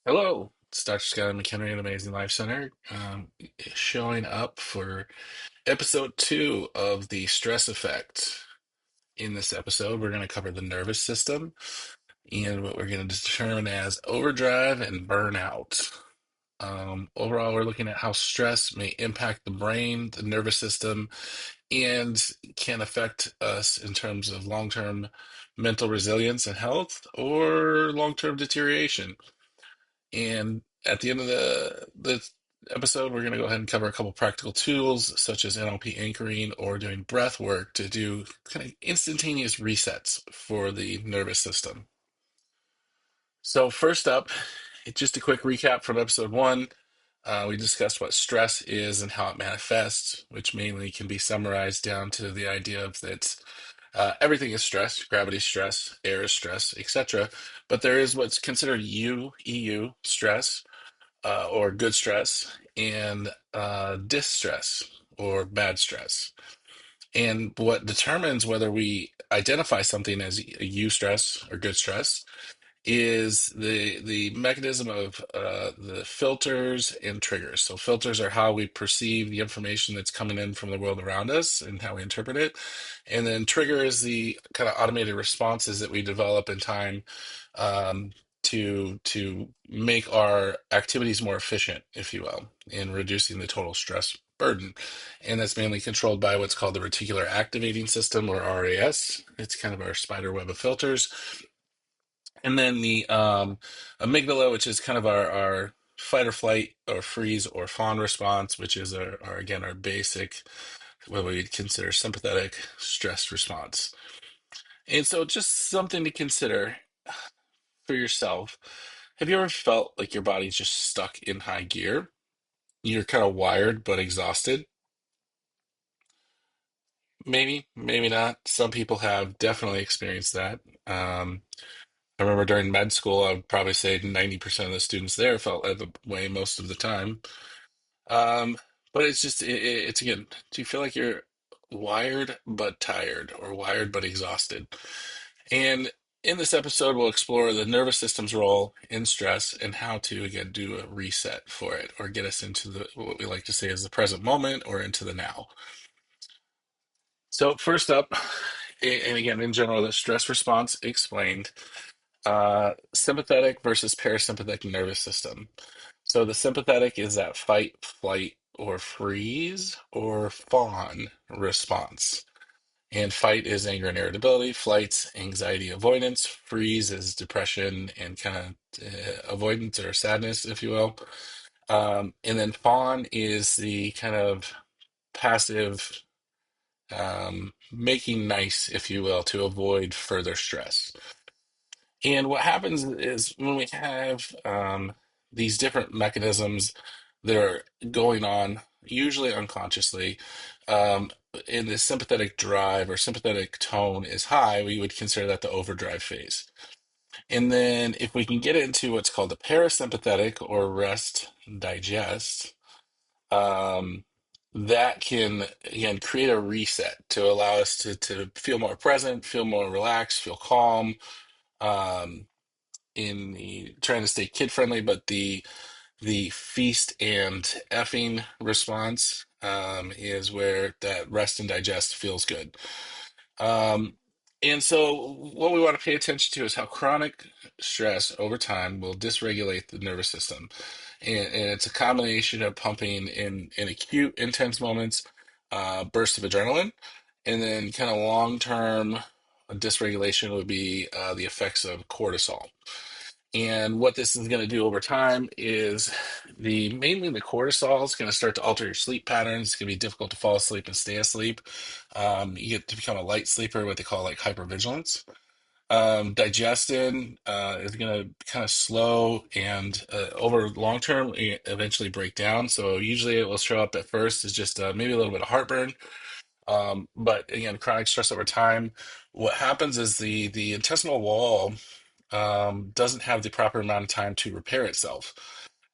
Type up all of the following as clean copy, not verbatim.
Hello, it's Dr. Scott McHenry at Amazing Life Center, showing up for episode 2 of the stress effect. In this episode, we're going to cover the nervous system and what we're going to determine as overdrive and burnout. Overall, we're looking at how stress may impact the brain, the nervous system, and can affect us in terms of long-term mental resilience and health or long-term deterioration. And at the end of the episode, we're going to go ahead and cover a couple practical tools such as NLP anchoring or doing breath work to do kind of instantaneous resets for the nervous system. So first up, just a quick recap from episode 1. We discussed what stress is and how it manifests, which mainly can be summarized down to the idea of that everything is stress, gravity is stress, air is stress, etc. But there is what's considered EU stress, or good stress, and distress or bad stress. And what determines whether we identify something as a stress or good stress is the mechanism of the filters and triggers. So filters are how we perceive the information that's coming in from the world around us and how we interpret it. And then trigger is the kind of automated responses that we develop in time, um, to make our activities more efficient, if you will, in reducing the total stress burden. And that's mainly controlled by what's called the reticular activating system, or RAS. It's kind of our spider web of filters. And then the amygdala, which is kind of our fight or flight or freeze or fawn response, which is again our basic, what we'd consider sympathetic stress response. And so just something to consider for yourself. Have you ever felt like your body's just stuck in high gear? You're kind of wired but exhausted? Maybe, maybe not. Some people have definitely experienced that. I remember during med school, I would probably say 90% of the students there felt that way most of the time. Um, but it's just, it's again, do you feel like you're wired but tired or wired but exhausted? And in this episode, we'll explore the nervous system's role in stress and how to, again, do a reset for it or get us into the what we like to say is the present moment or into the now. So, first up, and again, in general, the stress response explained. Sympathetic versus parasympathetic nervous system. So the sympathetic is that fight, flight, or freeze or fawn response. And fight is anger and irritability, flight's anxiety avoidance, freeze is depression and kind of avoidance or sadness, if you will. And then fawn is the kind of passive, making nice, if you will, to avoid further stress. And what happens is when we have these different mechanisms that are going on, usually unconsciously, um, and the sympathetic drive or sympathetic tone is high, we would consider that the overdrive phase. And then if we can get into what's called the parasympathetic or rest digest, um, that can again create a reset to allow us to feel more present, feel more relaxed, feel calm. Um, in the trying to stay kid friendly, but the feast and effing response is where that rest and digest feels good. Um, and so, what we want to pay attention to is how chronic stress over time will dysregulate the nervous system. And it's a combination of pumping in acute, intense moments, bursts of adrenaline, and then kind of long term dysregulation would be the effects of cortisol. And what this is going to do over time is the mainly the cortisol is going to start to alter your sleep patterns. It's going to be difficult to fall asleep and stay asleep. You get to become a light sleeper, what they call like hypervigilance. Digestion is going to kind of slow and over long term eventually break down. So usually it will show up at first as just maybe a little bit of heartburn. But again, chronic stress over time, what happens is the intestinal wall doesn't have the proper amount of time to repair itself.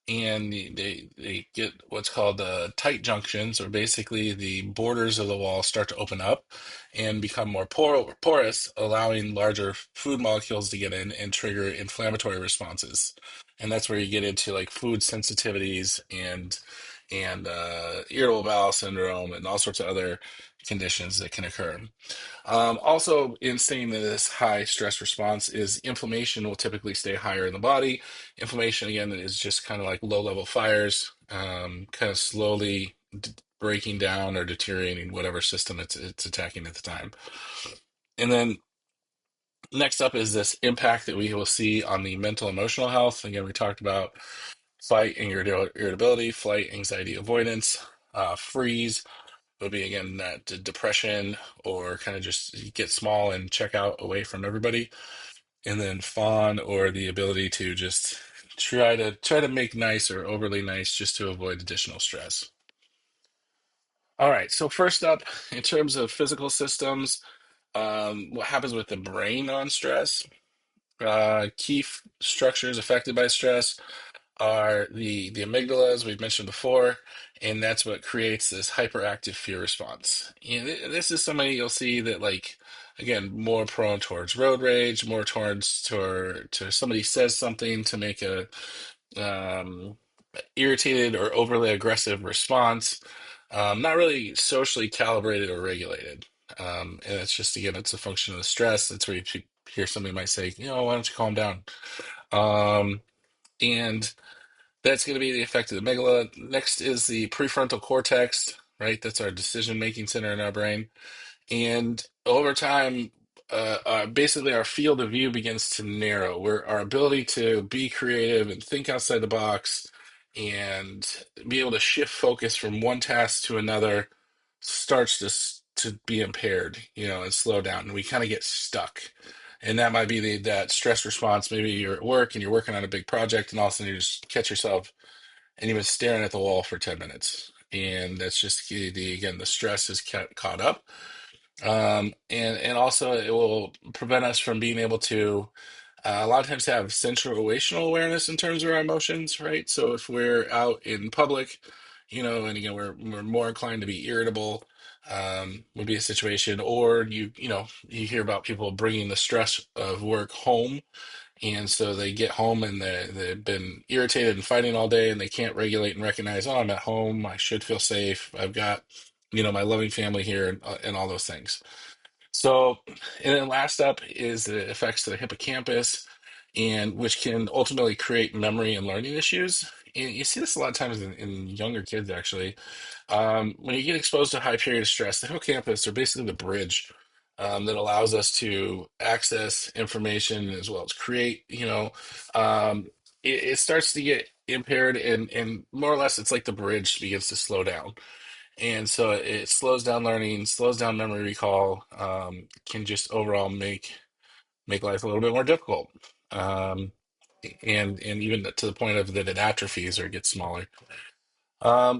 and they get what's called tight junctions, or basically the borders of the wall start to open up and become more porous, allowing larger food molecules to get in and trigger inflammatory responses. And that's where you get into like food sensitivities and irritable bowel syndrome and all sorts of other conditions that can occur. Also, in staying in this high stress response is inflammation will typically stay higher in the body. Inflammation, again, is just kind of like low-level fires, kind of slowly breaking down or deteriorating whatever system it's attacking at the time. And then next up is this impact that we will see on the mental emotional health. Again, we talked about fight and irritability, flight, anxiety, avoidance, freeze would be again that depression or kind of just get small and check out away from everybody, and then fawn or the ability to just try to make nice or overly nice just to avoid additional stress. All right, so first up, in terms of physical systems, what happens with the brain on stress? Key structures affected by stress are the amygdala, as we've mentioned before, and that's what creates this hyperactive fear response. And this is somebody you'll see that, like, again, more prone towards road rage, more towards to somebody says something to make a um, irritated or overly aggressive response, not really socially calibrated or regulated. And it's just, again, it's a function of the stress. That's where you hear somebody might say, why don't you calm down? Um, and that's going to be the effect of the amygdala. Next is the prefrontal cortex, right? That's our decision-making center in our brain. And over time, basically our field of view begins to narrow, where our ability to be creative and think outside the box and be able to shift focus from one task to another starts to be impaired, and slow down. And we kind of get stuck. And that might be that stress response. Maybe you're at work and you're working on a big project, and all of a sudden you just catch yourself and you've been staring at the wall for 10 minutes. And that's just again, the stress is caught up, and also it will prevent us from being able to a lot of times have situational awareness in terms of our emotions, right? So if we're out in public, and again we're more inclined to be irritable, would be a situation, or you hear about people bringing the stress of work home, and so they get home and they've been irritated and fighting all day, and they can't regulate and recognize, oh, I'm at home, I should feel safe, I've got my loving family here, and all those things. So, and then last up is the effects to the hippocampus, and which can ultimately create memory and learning issues. And you see this a lot of times in younger kids, actually. When you get exposed to a high period of stress, the hippocampus are basically the bridge that allows us to access information as well as create. It starts to get impaired, and more or less, it's like the bridge begins to slow down. And so it slows down learning, slows down memory recall, can just overall make life a little bit more difficult. Um, and even to the point of that it atrophies or gets smaller.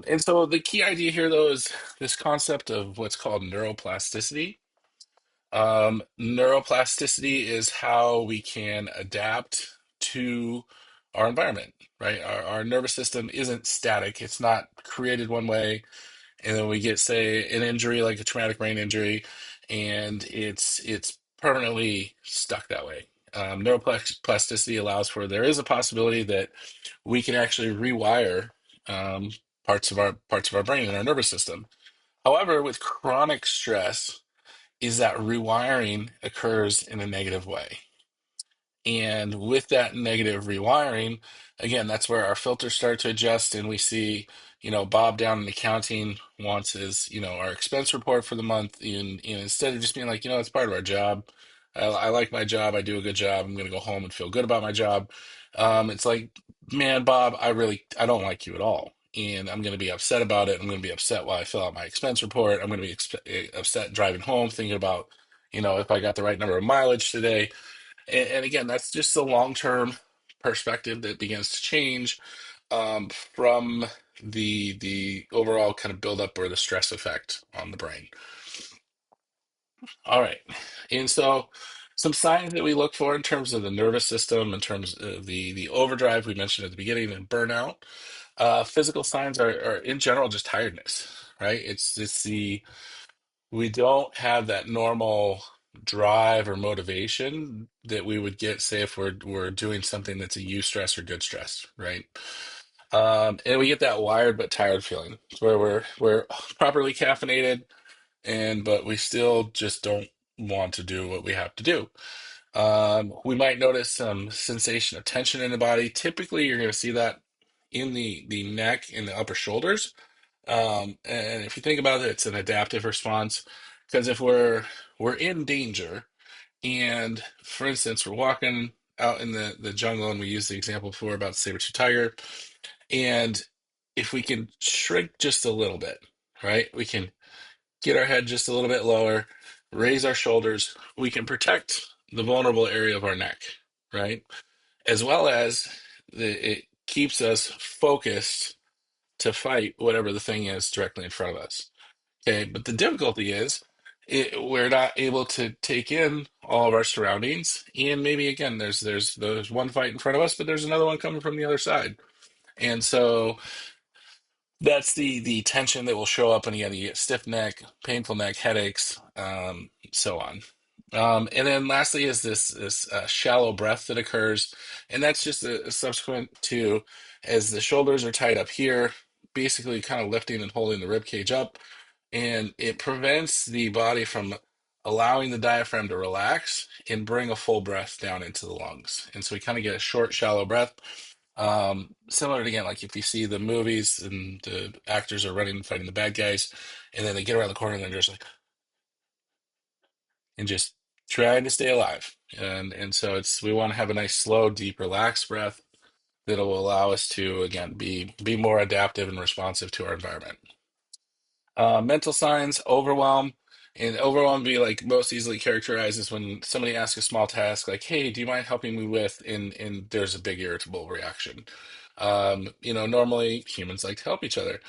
And so the key idea here, though, is this concept of what's called neuroplasticity. Neuroplasticity is how we can adapt to our environment, right? Our nervous system isn't static. It's not created one way, and then we get, say, an injury like a traumatic brain injury, and it's permanently stuck that way. Neuroplasticity allows for there is a possibility that we can actually rewire um, parts of our brain and our nervous system. However, with chronic stress, is that rewiring occurs in a negative way. And with that negative rewiring, again, that's where our filters start to adjust, and we see, Bob down in accounting wants his, our expense report for the month. And instead of just being like, it's part of our job. I like my job. I do a good job. I'm going to go home and feel good about my job. It's like, man, Bob, I don't like you at all. And I'm going to be upset about it. I'm going to be upset while I fill out my expense report. I'm going to be upset driving home, thinking about, if I got the right number of mileage today. And again, that's just the long-term perspective that begins to change from the overall kind of buildup or the stress effect on the brain. All right. And so Some signs that we look for in terms of the nervous system, in terms of the overdrive we mentioned at the beginning, and burnout. Physical signs are in general just tiredness, right? It's the we don't have that normal drive or motivation that we would get, say, if we're doing something that's a stress or good stress, right? And we get that wired but tired feeling, where we're properly caffeinated, and but we still just don't want to do what we have to do. We might notice some sensation of tension in the body. Typically, you're going to see that in the neck and the upper shoulders. And if you think about it, it's an adaptive response, because if we're in danger, and for instance, we're walking out in the jungle, and we used the example before about the saber-tooth tiger, and if we can shrink just a little bit, right? We can get our head just a little bit lower, raise our shoulders, we can protect the vulnerable area of our neck, right? As well as it keeps us focused to fight whatever the thing is directly in front of us. Okay, but the difficulty is we're not able to take in all of our surroundings, and maybe again, there's one fight in front of us, but there's another one coming from the other side, and so that's the tension that will show up, and again, you get stiff neck, painful neck, headaches, so on. And then lastly is this shallow breath that occurs, and that's just a subsequent to, as the shoulders are tied up here, basically kind of lifting and holding the rib cage up, and it prevents the body from allowing the diaphragm to relax and bring a full breath down into the lungs. And so we kind of get a short, shallow breath. Similar to, again, like if you see the movies and the actors are running and fighting the bad guys, and then they get around the corner and they're just like, and just trying to stay alive. And so it's we want to have a nice, slow, deep, relaxed breath that'll allow us to again be more adaptive and responsive to our environment. Mental signs, overwhelm. And overwhelm be like most easily characterized as when somebody asks a small task, like, "Hey, do you mind helping me with?" And there's a big irritable reaction. Normally humans like to help each other.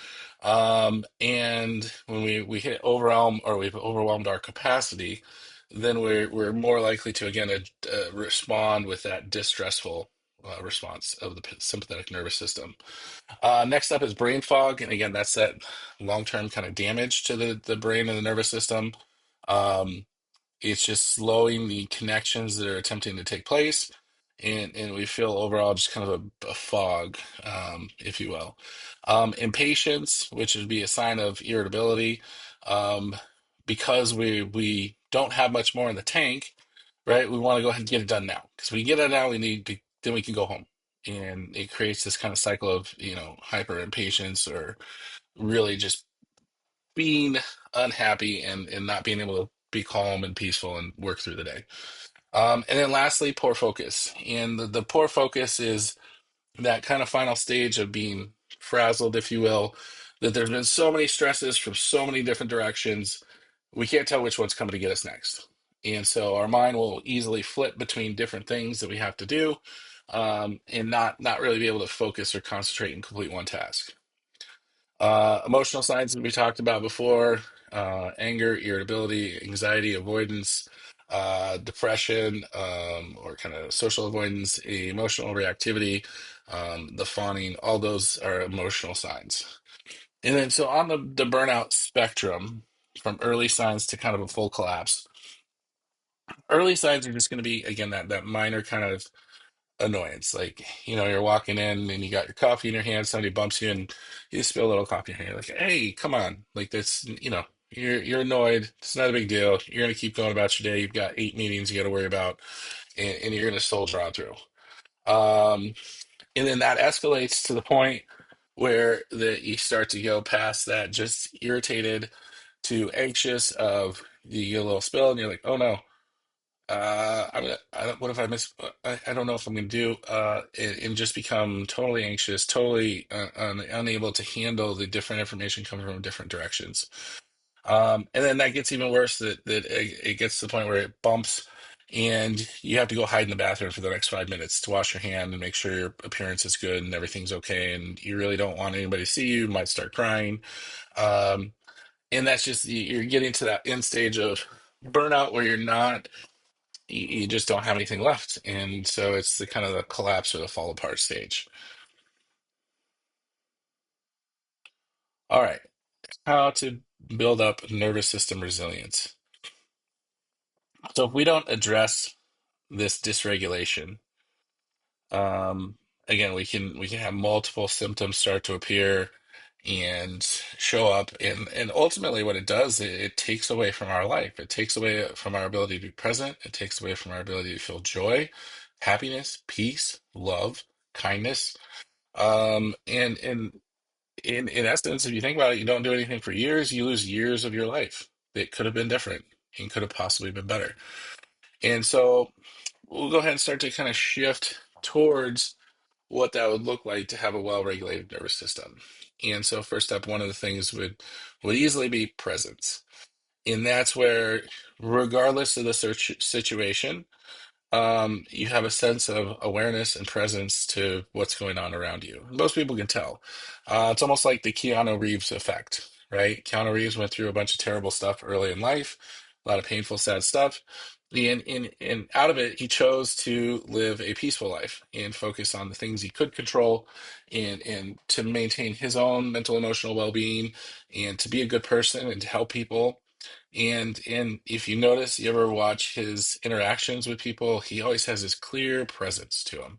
And when we hit overwhelm, or we've overwhelmed our capacity, then we're more likely to again respond with that distressful response of the sympathetic nervous system. Next up is brain fog, and again, that's that long-term kind of damage to the brain and the nervous system. Um, it's just slowing the connections that are attempting to take place, and we feel overall just kind of a fog, if you will. Impatience, which would be a sign of irritability, um, because we don't have much more in the tank, right? We want to go ahead and get it done now, because we get it now, we need to, then we can go home, and it creates this kind of cycle of hyper impatience, or really just being unhappy, and not being able to be calm and peaceful and work through the day. And then lastly, poor focus. And the poor focus is that kind of final stage of being frazzled, if you will, that there's been so many stresses from so many different directions, we can't tell which one's coming to get us next. And so our mind will easily flip between different things that we have to do, and not really be able to focus or concentrate and complete one task. Emotional signs that we talked about before: anger, irritability, anxiety, avoidance, depression, or kind of social avoidance, emotional reactivity, the fawning, all those are emotional signs. And then, so on the burnout spectrum, from early signs to kind of a full collapse, early signs are just going to be, again, that minor kind of annoyance. Like, you're walking in and you got your coffee in your hand, somebody bumps you and you spill a little coffee in your hand. Like, hey, come on. Like this, you're annoyed. It's not a big deal. You're gonna keep going about your day. You've got 8 meetings you gotta worry about, and you're gonna soldier on through. Um, and then that escalates to the point where you start to go past that just irritated to anxious, of you get a little spill and you're like, oh no, what if I miss? I don't know if I'm gonna do, and just become totally anxious, totally unable to handle the different information coming from different directions. And then that gets even worse. That it gets to the point where it bumps, and you have to go hide in the bathroom for the next 5 minutes to wash your hand and make sure your appearance is good and everything's okay. And you really don't want anybody to see you. You might start crying. Um, and that's just you're getting to that end stage of burnout where you're not you just don't have anything left. And so it's the kind of the collapse or the fall apart stage. All right, how to build up nervous system resilience. So if we don't address this dysregulation, um, again, we can have multiple symptoms start to appear and show up, and ultimately what it does, it takes away from our life. It takes away from our ability to be present. It takes away from our ability to feel joy, happiness, peace, love, kindness. And in essence, if you think about it, you don't do anything for years, you lose years of your life that could have been different and could have possibly been better. And so we'll go ahead and start to kind of shift towards what that would look like to have a well-regulated nervous system. And so first up, one of the things would easily be presence. And that's where, regardless of the search situation, you have a sense of awareness and presence to what's going on around you. Most people can tell. It's almost like the Keanu Reeves effect, right? Keanu Reeves went through a bunch of terrible stuff early in life, a lot of painful, sad stuff. And out of it, he chose to live a peaceful life and focus on the things he could control and to maintain his own mental, emotional well-being and to be a good person and to help people. And if you notice, you ever watch his interactions with people, he always has this clear presence to him.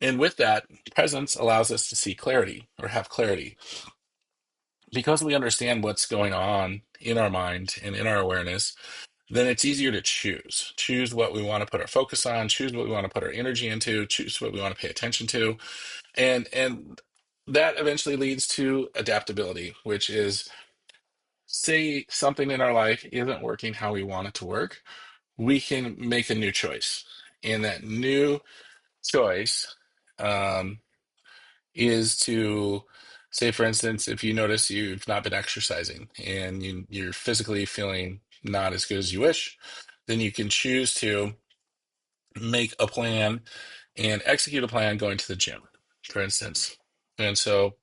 And with that, presence allows us to see clarity or have clarity. Because we understand what's going on in our mind and in our awareness, then it's easier to choose. Choose what we want to put our focus on, choose what we want to put our energy into, choose what we want to pay attention to. And that eventually leads to adaptability, which is, say something in our life isn't working how we want it to work, we can make a new choice. And that new choice um, is to say, for instance, if you notice you've not been exercising and you're physically feeling not as good as you wish, then you can choose to make a plan and execute a plan going to the gym, for instance. And so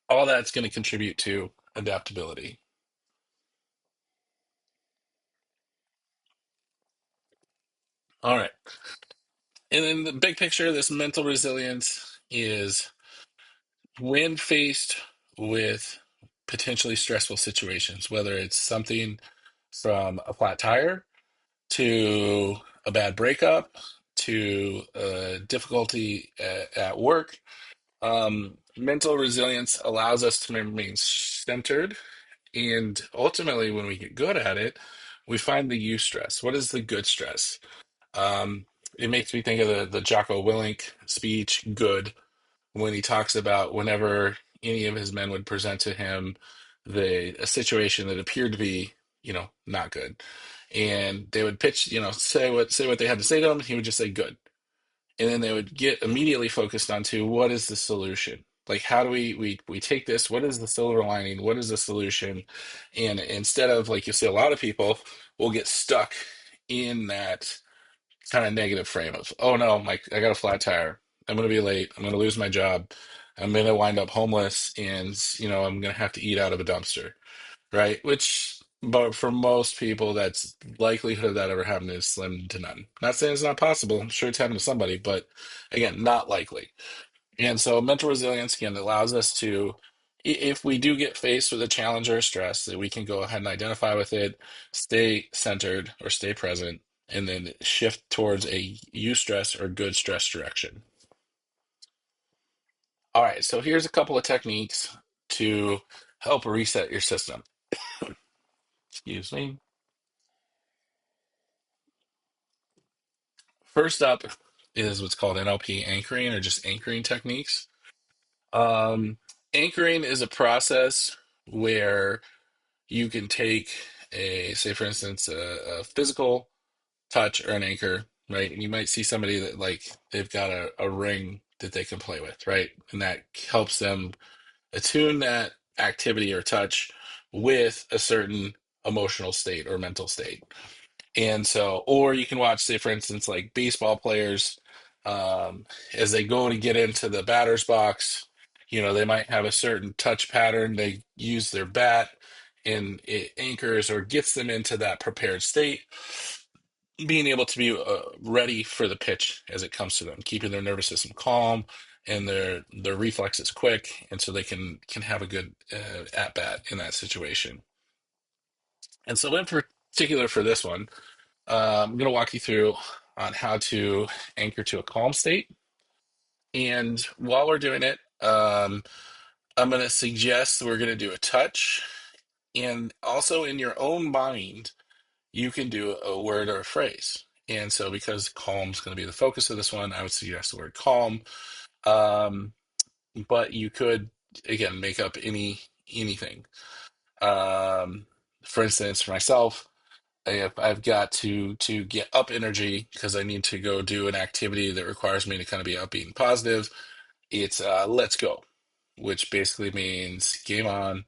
all that's going to contribute to adaptability. All right. And in the big picture, this mental resilience is when faced with potentially stressful situations, whether it's something from a flat tire to a bad breakup to difficulty at work, mental resilience allows us to remain centered. And ultimately, when we get good at it, we find the use stress. What is the good stress? Um, it makes me think of the Jocko Willink speech, Good, when he talks about whenever any of his men would present to him a situation that appeared to be, not good. And they would pitch, say what they had to say to him, he would just say good. And then they would get immediately focused onto what is the solution? Like how do we take this? What is the silver lining? What is the solution? And instead of like you see a lot of people will get stuck in that kind of negative frame of, oh no, I got a flat tire. I'm going to be late. I'm going to lose my job. I'm going to wind up homeless and, I'm going to have to eat out of a dumpster, right? But for most people, that's likelihood of that ever happening is slim to none. Not saying it's not possible. I'm sure it's happened to somebody, but again, not likely. And so mental resilience, again, allows us to, if we do get faced with a challenge or a stress, that we can go ahead and identify with it, stay centered or stay present, and then shift towards a stress or good stress direction. All right, so here's a couple of techniques to help reset your system. Excuse me. First up is what's called NLP anchoring or just anchoring techniques. Um, Anchoring is a process where you can take say for instance, a physical touch or an anchor, right? And you might see somebody that like they've got a ring that they can play with, right? And that helps them attune that activity or touch with a certain emotional state or mental state. And so, or you can watch, say, for instance, like baseball players, as they go to get into the batter's box, they might have a certain touch pattern. They use their bat and it anchors or gets them into that prepared state, being able to be ready for the pitch as it comes to them, keeping their nervous system calm and their reflexes quick, and so they can have a good at bat in that situation. And so, in particular for this one, I'm going to walk you through on how to anchor to a calm state. And while we're doing it, I'm going to suggest we're going to do a touch, and also in your own mind you can do a word or a phrase. And so, because calm is going to be the focus of this one, I would suggest the word calm. Um, but you could, again, make up anything. Um, for instance, for myself, I've got to get up energy because I need to go do an activity that requires me to kind of be upbeat and positive. It's let's go, which basically means game on.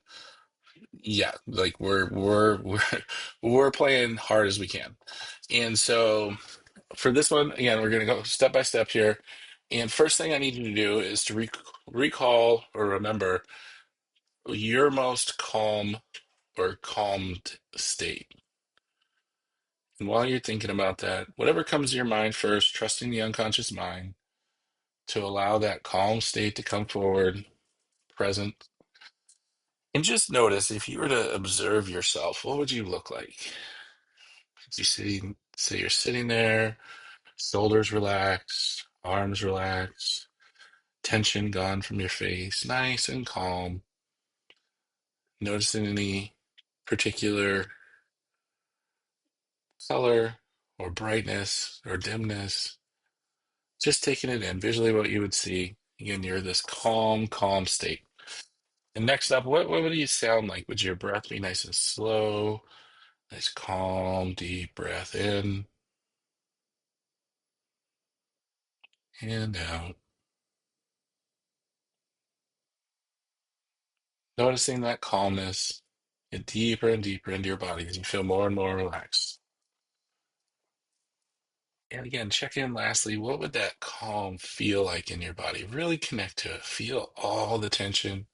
Yeah, like we're playing hard as we can. And so for this one, again, we're gonna go step by step here. And first thing I need you to do is to recall or remember your most calm or calmed state. And while you're thinking about that, whatever comes to your mind first, trusting the unconscious mind to allow that calm state to come forward, present. And just notice, if you were to observe yourself, what would you look like? You say you're sitting there, shoulders relaxed, arms relaxed, tension gone from your face, nice and calm. Noticing any particular color or brightness or dimness, just taking it in, visually what you would see. Again, you're this calm state. And next up, what would you sound like? Would your breath be nice and slow? Nice, calm, deep breath in and out. Noticing that calmness get deeper and deeper into your body as you feel more and more relaxed. And again, check in lastly, what would that calm feel like in your body? Really connect to it. Feel all the tension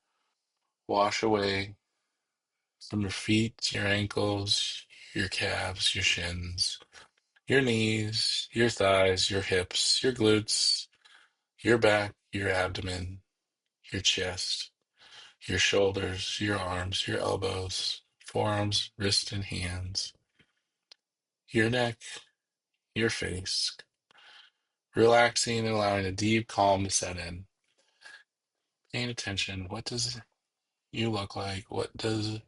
wash away from your feet, your ankles, your calves, your shins, your knees, your thighs, your hips, your glutes, your back, your abdomen, your chest, your shoulders, your arms, your elbows, forearms, wrists, and hands, your neck, your face, relaxing and allowing a deep calm to set in. Paying attention. What does you look like? What does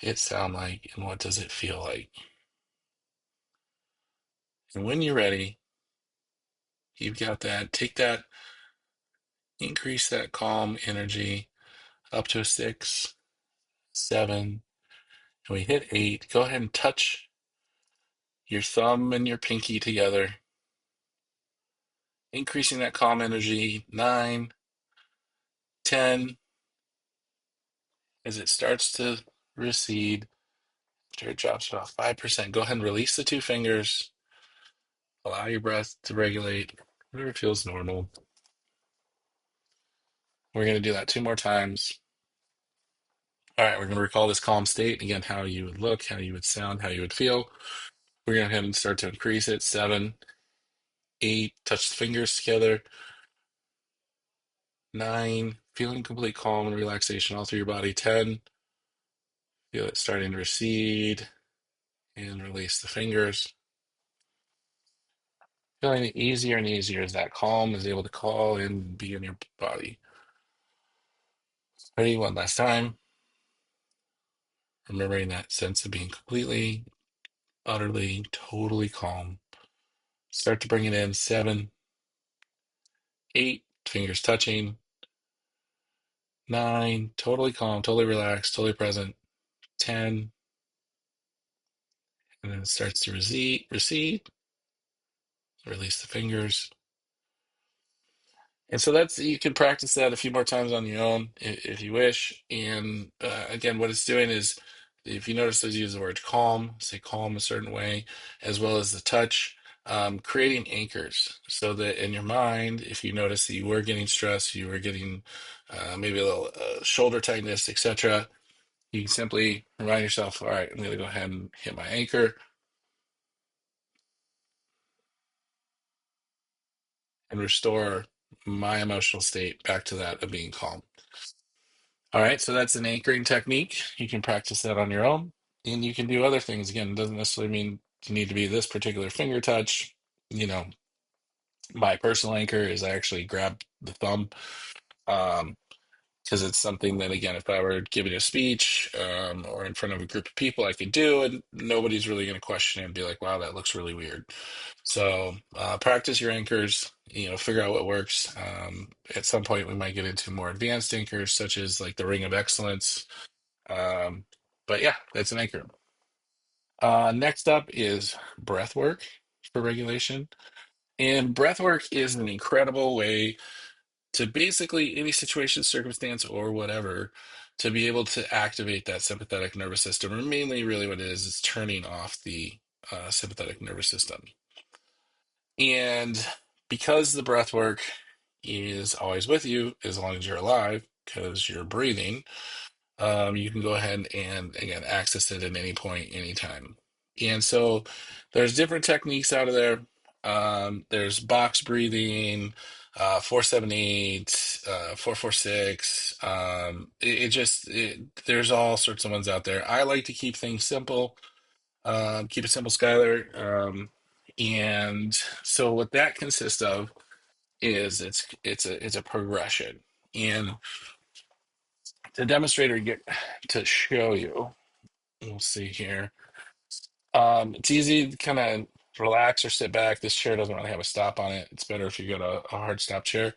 it sound like? And what does it feel like? And when you're ready, you've got that. Take that, increase that calm energy up to a 6, 7, and we hit 8. Go ahead and touch your thumb and your pinky together, increasing that calm energy. 9, 10, as it starts to recede, after it drops about 5%, go ahead and release the two fingers. Allow your breath to regulate whatever feels normal. We're going to do that 2 more times. All right, we're going to recall this calm state. Again, how you would look, how you would sound, how you would feel. We're going to go ahead and start to increase it. 7, 8, touch the fingers together. 9, feeling complete calm and relaxation all through your body. 10, feel it starting to recede and release the fingers. Feeling it easier and easier as that calm is able to call and be in your body. Ready? One last time. Remembering that sense of being completely, utterly, totally calm. Start to bring it in. 7, 8, fingers touching. 9, totally calm, totally relaxed, totally present. 10, and then it starts to recede, release the fingers. And so that's, you can practice that a few more times on your own if you wish. And again, what it's doing is, if you notice, those use the word calm, say calm a certain way, as well as the touch, creating anchors so that in your mind, if you notice that you were getting stressed, you were getting maybe a little shoulder tightness, etc., You can simply remind yourself, all right, I'm going to go ahead and hit my anchor and restore my emotional state back to that of being calm. All right, so that's an anchoring technique. You can practice that on your own, and you can do other things. Again, it doesn't necessarily mean you need to be this particular finger touch. You know, my personal anchor is I actually grab the thumb. Um, because it's something that, again, if I were giving a speech or in front of a group of people, I could do, and nobody's really going to question it and be like, wow, that looks really weird. So practice your anchors, figure out what works. At some point, we might get into more advanced anchors, such as like the Ring of Excellence. Um, but yeah, that's an anchor. Next up is breath work for regulation. And breath work is an incredible way to basically any situation, circumstance, or whatever, to be able to activate that sympathetic nervous system. Or mainly, really, what it is turning off the sympathetic nervous system. And because the breath work is always with you as long as you're alive, because you're breathing, you can go ahead and again access it at any point, anytime. And so there's different techniques out of there. There's box breathing, 478, 446. There's all sorts of ones out there. I like to keep things simple. Keep it simple, Skylar. And so what that consists of is it's a progression. And to demonstrate or get to show you, we'll see here. It's easy to kind of relax or sit back. This chair doesn't really have a stop on it. It's better if you got a hard stop chair.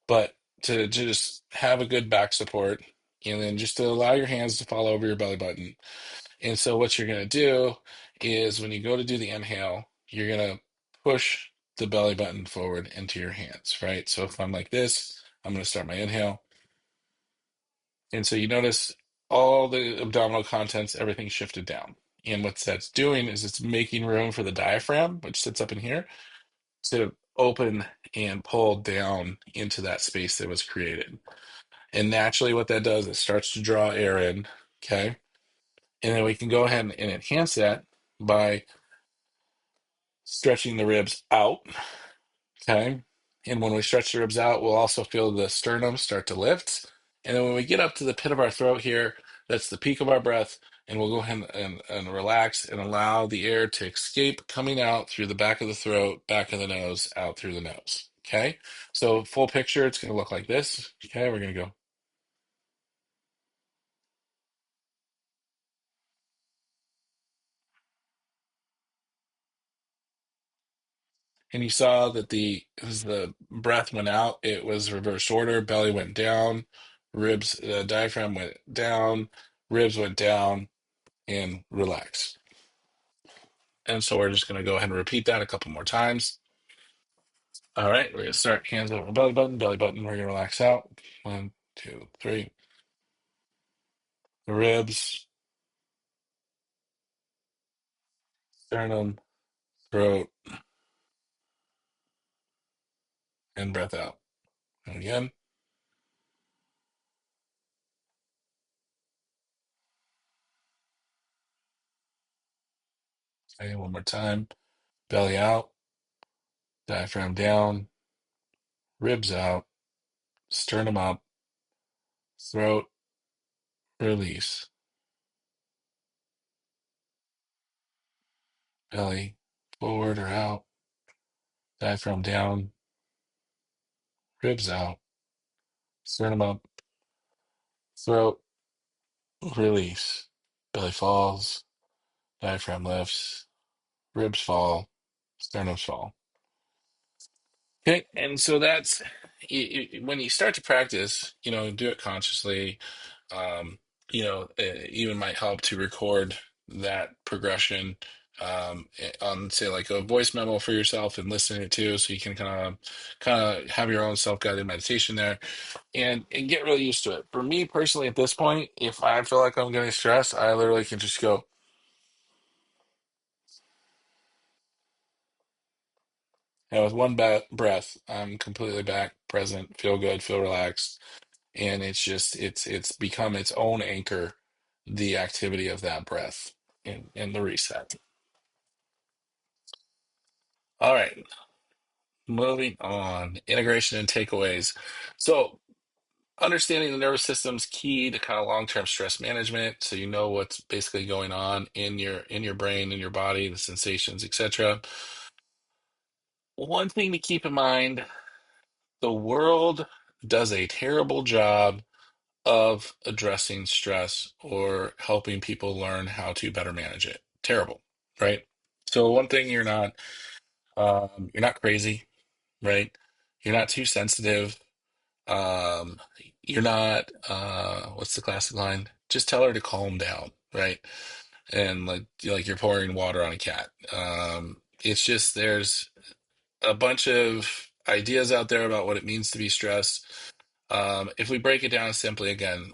But to just have a good back support and then just to allow your hands to fall over your belly button. And so what you're going to do is when you go to do the inhale, you're going to push the belly button forward into your hands, right? So if I'm like this, I'm going to start my inhale. And so you notice all the abdominal contents, everything shifted down. And what that's doing is it's making room for the diaphragm, which sits up in here, to open and pull down into that space that was created. And naturally, what that does, it starts to draw air in. Okay. And then we can go ahead and enhance that by stretching the ribs out. Okay. And when we stretch the ribs out, we'll also feel the sternum start to lift. And then when we get up to the pit of our throat here, that's the peak of our breath. And we'll go ahead and relax and allow the air to escape coming out through the back of the throat, back of the nose, out through the nose. Okay. So full picture, it's going to look like this. Okay. We're going to go. And you saw that as the breath went out, it was reversed order. Belly went down, ribs, diaphragm went down, ribs went down, and relax. And so we're just going to go ahead and repeat that a couple more times. All right, we're going to start hands over belly button, belly button. We're going to relax out. 1, 2, 3. The ribs, sternum, throat, and breath out. And again. Okay, one more time. Belly out, diaphragm down, ribs out, sternum up, throat, release. Belly forward or out, diaphragm down, ribs out, sternum up, throat, release. Belly falls, diaphragm lifts, ribs fall, sternums fall. Okay, and so that's when you start to practice, do it consciously. Um, it even might help to record that progression on, say, like a voice memo for yourself and listen it to, so you can kind of have your own self-guided meditation there, and get really used to it. For me personally, at this point, if I feel like I'm getting stressed, I literally can just go. And with one breath, I'm completely back, present, feel good, feel relaxed, and it's become its own anchor the activity of that breath in the reset. All right, moving on. Integration and takeaways. So understanding the nervous system's key to kind of long-term stress management, so you know what's basically going on in your brain, in your body, the sensations, etc. One thing to keep in mind, the world does a terrible job of addressing stress or helping people learn how to better manage it. Terrible, right? So one thing, you're not crazy, right? You're not too sensitive. Um, you're not, what's the classic line? Just tell her to calm down, right? And like you're pouring water on a cat. It's just there's a bunch of ideas out there about what it means to be stressed. If we break it down simply again,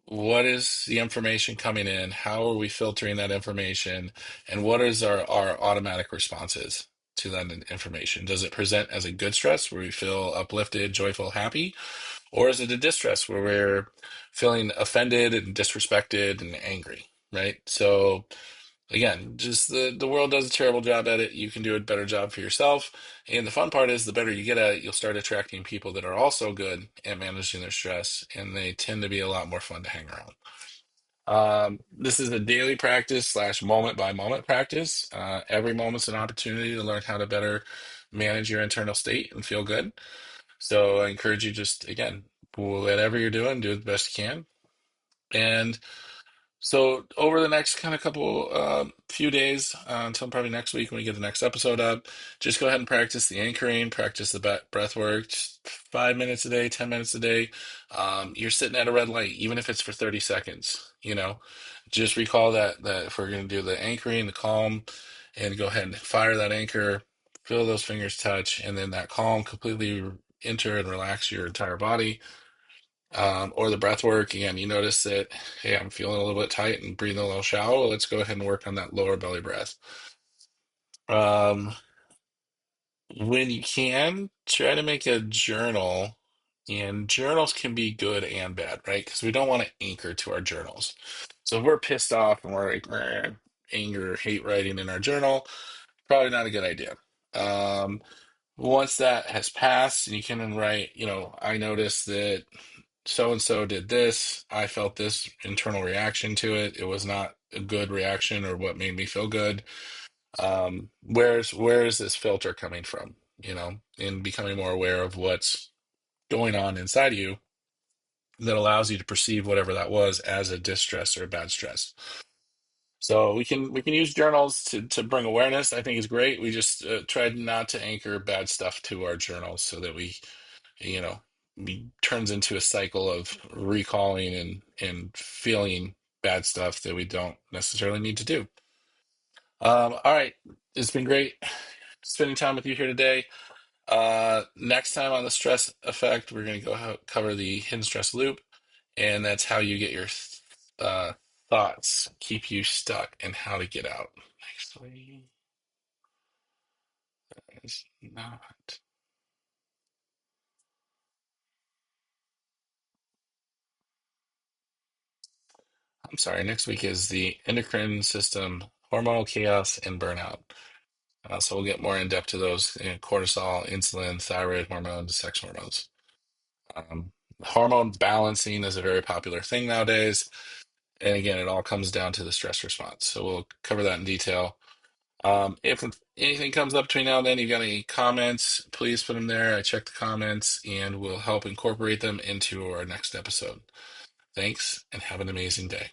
what is the information coming in? How are we filtering that information? And what is our automatic responses to that information? Does it present as a good stress where we feel uplifted, joyful, happy? Or is it a distress where we're feeling offended and disrespected and angry, right? So again, just the world does a terrible job at it. You can do a better job for yourself. And the fun part is the better you get at it, you'll start attracting people that are also good at managing their stress, and they tend to be a lot more fun to hang around. This is a daily practice slash moment by moment practice. Every moment's an opportunity to learn how to better manage your internal state and feel good. So I encourage you just, again, whatever you're doing, do the best you can. And so over the next kind of couple few days until probably next week when we get the next episode up, just go ahead and practice the anchoring, practice the breath work, just 5 minutes a day, 10 minutes a day. You're sitting at a red light, even if it's for 30 seconds, just recall that if we're going to do the anchoring, the calm, and go ahead and fire that anchor, feel those fingers touch, and then that calm completely enter and relax your entire body, or the breath work. Again, you notice that, hey, I'm feeling a little bit tight and breathing a little shallow. Let's go ahead and work on that lower belly breath. Um, when you can, try to make a journal, and journals can be good and bad, right? Because we don't want to anchor to our journals. So if we're pissed off and we're like, anger, hate writing in our journal, probably not a good idea. Um, Once that has passed, and you can then write, I noticed that so and so did this. I felt this internal reaction to it. It was not a good reaction or what made me feel good. Where is this filter coming from? And becoming more aware of what's going on inside of you that allows you to perceive whatever that was as a distress or a bad stress. So we can use journals to bring awareness. I think is great. We just tried not to anchor bad stuff to our journals so that you know, turns into a cycle of recalling and feeling bad stuff that we don't necessarily need to do. All right, it's been great spending time with you here today. Next time on the stress effect, we're going to cover the hidden stress loop, and that's how you get your uh, thoughts keep you stuck and how to get out. Actually, it's not. I'm sorry. Next week is the endocrine system, hormonal chaos, and burnout. So we'll get more in depth to those, cortisol, insulin, thyroid hormones, sex hormones. Um, Hormone balancing is a very popular thing nowadays. And again, it all comes down to the stress response. So we'll cover that in detail. If anything comes up between now and then, you got any comments, please put them there. I check the comments and we'll help incorporate them into our next episode. Thanks and have an amazing day.